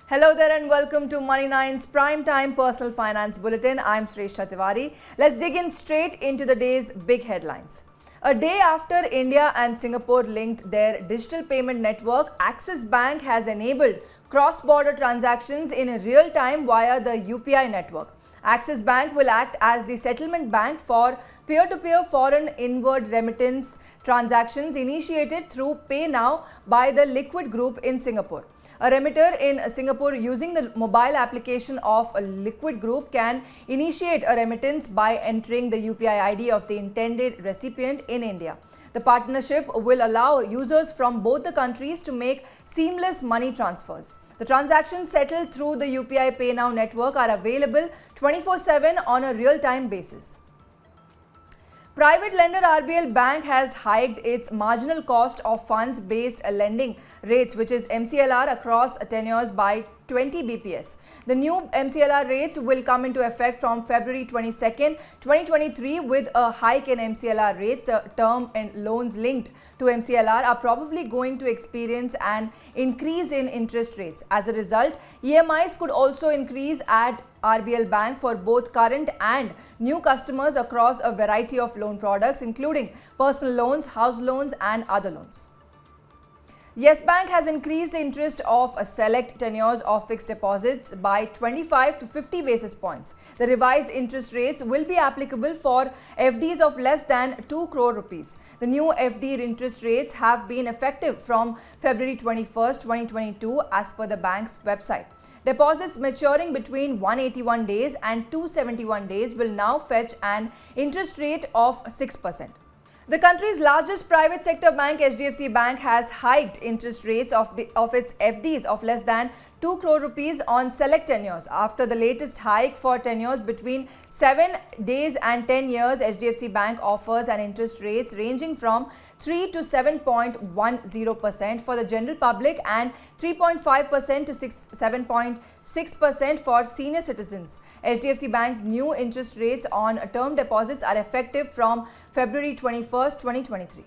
Hello there and welcome to Money9's Primetime Personal Finance Bulletin. I'm Shrestha Tiwari. Let's dig in straight into the day's big headlines. A day after India and Singapore linked their digital payment network, Axis Bank has enabled cross-border transactions in real time via the UPI network. Axis Bank will act as the settlement bank for peer-to-peer foreign inward remittance transactions initiated through Pay Now by the Liquid Group in Singapore. A remitter in Singapore using the mobile application of a Liquid Group can initiate a remittance by entering the UPI ID of the intended recipient in India. The partnership will allow users from both the countries to make seamless money transfers. The transactions settled through the UPI Pay Now network are available 24/7 on a real-time basis. Private lender RBL Bank has hiked its marginal cost of funds-based lending rates, which is MCLR, across tenures by 20 BPS. The new MCLR rates will come into effect from February 22nd, 2023 with a hike in MCLR rates. The term and loans linked to MCLR are probably going to experience an increase in interest rates. As a result, EMIs could also increase at RBL Bank for both current and new customers across a variety of loan products, including personal loans, house loans, and other loans. Yes Bank has increased the interest of select tenures of fixed deposits by 25 to 50 basis points. The revised interest rates will be applicable for FDs of less than 2 crore rupees. The new FD interest rates have been effective from February 21st, 2022 as per the bank's website. Deposits maturing between 181 days and 271 days will now fetch an interest rate of 6%. The country's largest private sector bank, HDFC Bank, has hiked interest rates of its FDs of less than 2 crore rupees on select tenures. After the latest hike for tenures between 7 days and 10 years, HDFC Bank offers an interest rates ranging from 3 to 7.10% for the general public and 3.5% to 7.6% for senior citizens. HDFC Bank's new interest rates on term deposits are effective from February 21st, 2023.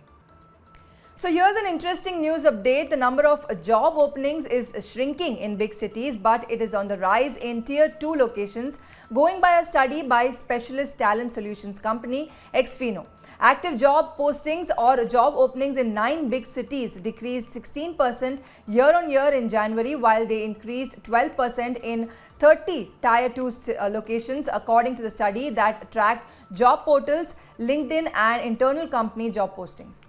So here's an interesting news update. The number of job openings is shrinking in big cities, but it is on the rise in Tier 2 locations, going by a study by specialist talent solutions company Xfino. Active job postings or job openings in 9 big cities decreased 16% year-on-year in January, while they increased 12% in 30 Tier 2 locations, according to the study that tracked job portals, LinkedIn, and internal company job postings.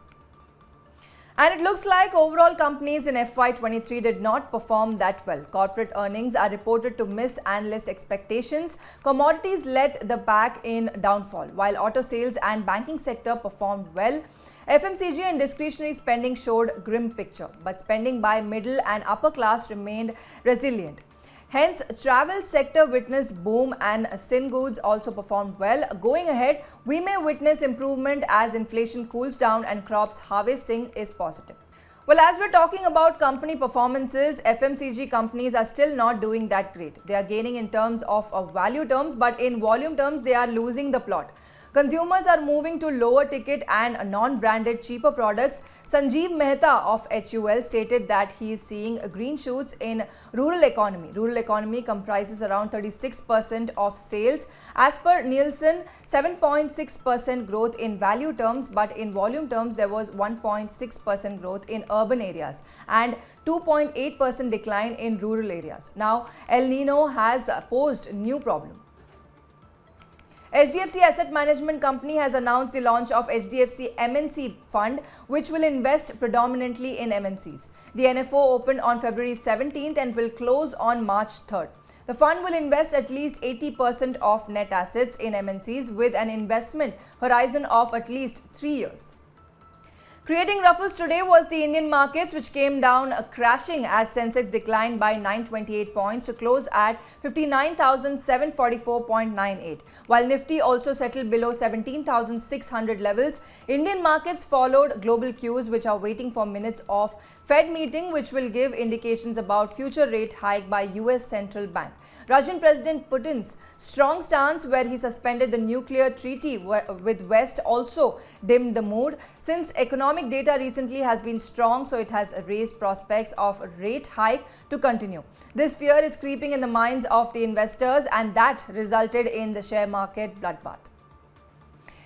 And it looks like overall companies in FY23 did not perform that well. Corporate earnings are reported to miss analyst expectations. Commodities led the pack in downfall, while auto sales and banking sector performed well. FMCG and discretionary spending showed grim picture, but spending by middle and upper class remained resilient. Hence, travel sector witnessed boom and sin goods also performed well. Going ahead, we may witness improvement as inflation cools down and crops harvesting is positive. Well, as we're talking about company performances, FMCG companies are still not doing that great. They are gaining in terms of value terms, but in volume terms, they are losing the plot. Consumers are moving to lower ticket and non-branded cheaper products. Sanjeev Mehta of HUL stated that he is seeing green shoots in rural economy. Rural economy comprises around 36% of sales. As per Nielsen, 7.6% growth in value terms, but in volume terms there was 1.6% growth in urban areas and 2.8% decline in rural areas. Now, El Nino has posed new problem. HDFC Asset Management Company has announced the launch of HDFC MNC fund, which will invest predominantly in MNCs. The NFO opened on February 17th and will close on March 3rd. The fund will invest at least 80% of net assets in MNCs with an investment horizon of at least 3 years. Creating ruffles today was the Indian markets, which came down crashing as Sensex declined by 928 points to close at 59,744.98. While Nifty also settled below 17,600 levels, Indian markets followed global cues, which are waiting for minutes of Fed meeting, which will give indications about future rate hike by US Central Bank. Russian President Putin's strong stance, where he suspended the nuclear treaty with West, also dimmed the mood. Since economic economic data recently has been strong, so it has raised prospects of a rate hike to continue. This fear is creeping in the minds of the investors, and that resulted in the share market bloodbath.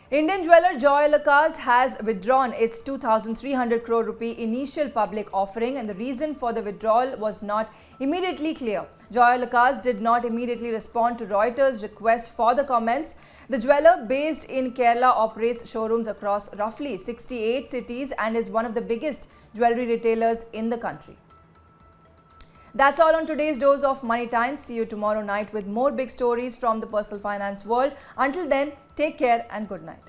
Indian jeweler Joyalukkas has withdrawn its 2,300 crore rupee initial public offering, and the reason for the withdrawal was not immediately clear. Joyalukkas did not immediately respond to Reuters' request for the comments. The jeweler, based in Kerala, operates showrooms across roughly 68 cities and is one of the biggest jewelry retailers in the country. That's all on today's dose of Money Time. See you tomorrow night with more big stories from the personal finance world. Until then, take care and good night.